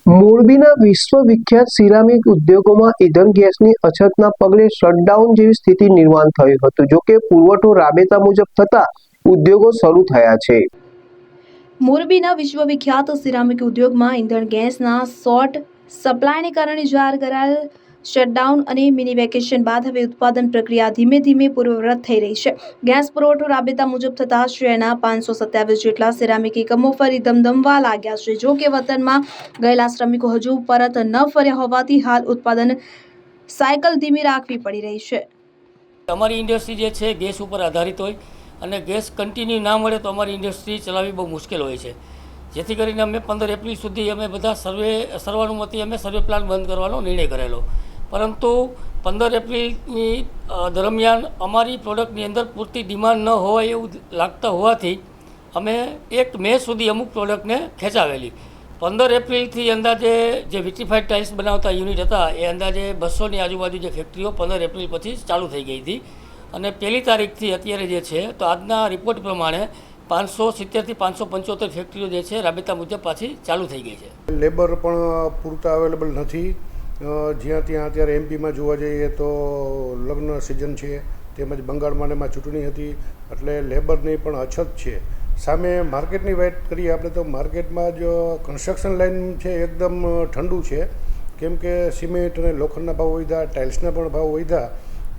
મોરબીના વિશ્વવિખ્યાત સિરામિક ઉદ્યોગોમાં ઇંધણ ગેસની અછતના પગલે શટડાઉન જેવી સ્થિતિ નિર્માણ થયું હતું. જો કે પુરવઠો રાબેતા મુજબ થતા ઉદ્યોગો શરૂ થયા છે. મોરબીના વિશ્વવિખ્યાત સિરામિક ઉદ્યોગમાં ઇંધણ ગેસના શોર્ટ સપ્લાયને કારણે જાહેર કરાયેલ શટડાઉન અને મિની વેકેશન બાદ હવે ઉત્પાદન પ્રક્રિયા ધીમે ધીમે પૂર્વવત થઈ રહી છે. ગેસ પુરવઠો રાબેતા મુજબ થતા શહેરના 527 જેટલા સિરામિક એકમો ફરી ધમધમવા લાગ્યા છે. જો કે વતનમાં ગયેલા શ્રમિકો હજુ પરત ન ફર્યા હોવાથી હાલ ઉત્પાદન સાયકલ ધીમી રાખવી પડી રહી છે. અમારી ઇન્ડસ્ટ્રી જે છે ગેસ ઉપર આધારિત હોય અને ગેસ કન્ટિન્યુ ના મળે તો અમારી ઇન્ડસ્ટ્રી ચલાવવી બહુ મુશ્કેલ હોય છે. જેથી કરીને અમે 15 એપ્રિલ સુધી અમે બધા સર્વાનુમતિ અમે સર્વે પ્લાન બંધ કરવાનો નિર્ણય કરેલો. પરંતુ 15 એપ્રિલની દરમિયાન અમારી પ્રોડક્ટની અંદર પૂરતી ડિમાન્ડ ન હોય એવું લાગતા હોવાથી અમે 1 મે સુધી અમુક પ્રોડક્ટને ખેંચાવેલી. 15 એપ્રિલથી અંદાજે જે વિટ્રીફાઈડ ટાઇલ્સ બનાવતા યુનિટ હતા એ અંદાજે 200ની આજુબાજુ જે ફેક્ટરીઓ 15 એપ્રિલ પછી ચાલુ થઈ ગઈ હતી. અને 1લી તારીખથી અત્યારે જે છે તો આજના રિપોર્ટ પ્રમાણે 570થી 575 ફેક્ટરીઓ જે છે રાબેતા મુજબ પાછી ચાલુ થઈ ગઈ છે. લેબર પણ પૂરતા અવેલેબલ નથી. જ્યાં ત્યાં અત્યારે એમપીમાં જોવા જઈએ તો લગ્ન સિઝન છે, તેમજ બંગાળમાં એમાં ચૂંટણી હતી, એટલે લેબરની પણ અછત છે. સામે માર્કેટની વાત કરીએ આપણે તો માર્કેટમાં જ કન્સ્ટ્રક્શન લાઇન છે એકદમ ઠંડુ છે, કેમ કે સિમેન્ટ અને લોખંડના ભાવ વધ્યા, ટાઇલ્સના પણ ભાવ વધ્યા.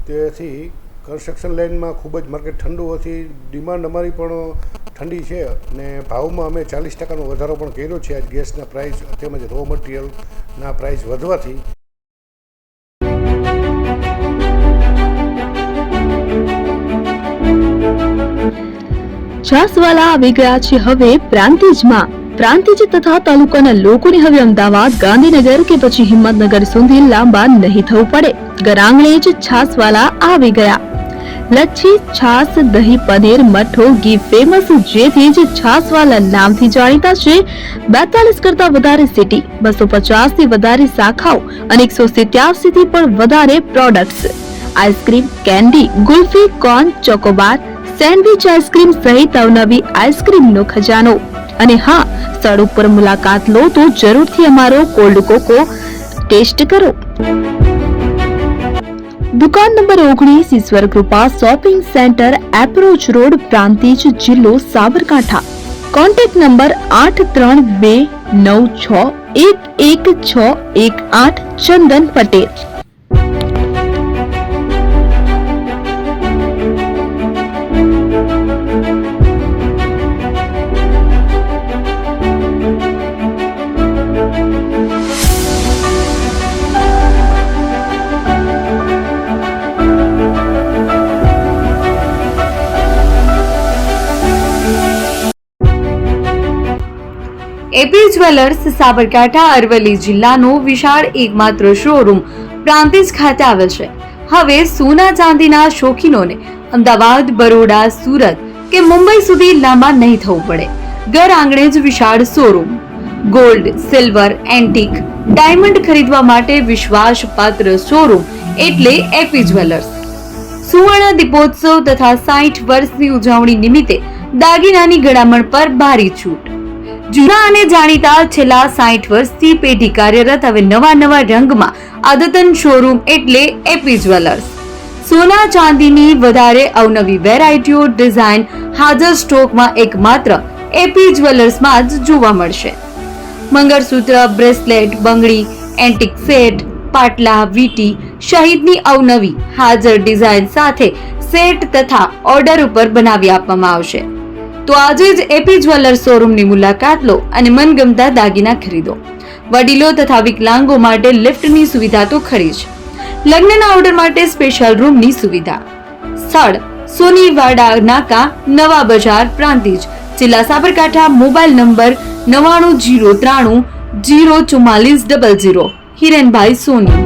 તેથી કન્સ્ટ્રક્શન લાઇનમાં ખૂબ જ માર્કેટ ઠંડુ હતી. ડિમાન્ડ અમારી પણ ઠંડી છે અને ભાવમાં અમે 40% વધારો પણ કર્યો છે. આજ ગેસના પ્રાઇસ તેમજ રો મટીરિયલના પ્રાઇસ વધવાથી. છાસવાલા આવી ગયા છે હવે પ્રાંતિજમાં. પ્રાંતિજ તથા તાલુકાના લોકોને હવે અમદાવાદ, ગાંધીનગર કે પછી હિંમતનગર સુધી લાંબા નહીં થવું પડે. ઘરઆંગણે જ છાસવાલા આવી ગયા. લચ્છી, છાસ, દહીં, પનીર, મઠો, ઘી ફેમસ, જેથી જ છાસવાલા નામથી જાણીતા છે. 42 કરતા વધારે સિટી, 250 થી વધારે શાખાઓ અને 187 થી પણ વધારે products. Ice cream, candy, kulfi, corn, Chocobar, sandwich ice cream સહિત અવનવી આઈસ્ક્રીમનો ખજાનો. અને હા, સ્થળ ઉપર મુલાકાત લો તો જરૂરથી અમારો કોલ્ડ કોકો ટેસ્ટ કરો. દુકાન number 19, Ishwar Krupa shopping centre, approach road, Prantij, જિલ્લો Sabarkantha. Contact number 8326111618. Chandan Patel. AP jewellers Sabarkantha Aravalli જિલ્લાનો વિશાળ એકમાત્ર શોરૂમ પ્રાંતિજ ખાતે આવેલ છે. હવે સોના ચાંદીના શોખીનોને અમદાવાદ, બરોડા, સુરત કે મુંબઈ સુધી લાંબા નહીં થવું પડે. ઘર આંગણે જ વિશાળ showroom. Gold, silver, antique, diamond ખરીદવા માટે વિશ્વાસપાત્ર શોરૂમ એટલે એપી જ્વેલર્સ. સુવર્ણ દીપોત્સવ તથા 60 વર્ષની ઉજવણી નિમિત્તે દાગીનાની ગળામણ પર ભારી છૂટ. જૂના અને જાણીતા છેલ્લા 60 વર્ષથી પેઢી કાર્યરત હવે નવા રંગમાં અદ્યતન શોરૂમ એટલે એપી જ્વેલર્સ. સોના ચાંદીની વધારે અવનવી વેરાયટીઓ, ડિઝાઇન હાજર સ્ટોકમાં એકમાત્ર એપી જ્વેલર્સમાં જ જોવા મળશે. મંગળસૂત્ર, બ્રેસલેટ, બંગડી, એન્ટિક સેટ, પાટલા, વીટી સહિતની અવનવી હાજર ડિઝાઇન સાથે સેટ તથા ઓર્ડર ઉપર બનાવી આપવામાં આવશે. તો આજે જ એપી જ્વેલર્સ શોરૂમની મુલાકાત લો અને મનગમતા દાગીના ખરીદો. વડીલો તથા વિકલાંગો માટે લિફ્ટની સુવિધા તો ખરી જ. લગ્નના ઓર્ડર માટે સ્પેશિયલ રૂમની સુવિધા. સ્થળ સોનીવાડા નાકા, નવા બજાર, પ્રાંતિજ, જિલ્લા સાબરકાંઠા. Mobile number 9903004400. હિરેનભાઈ સોની.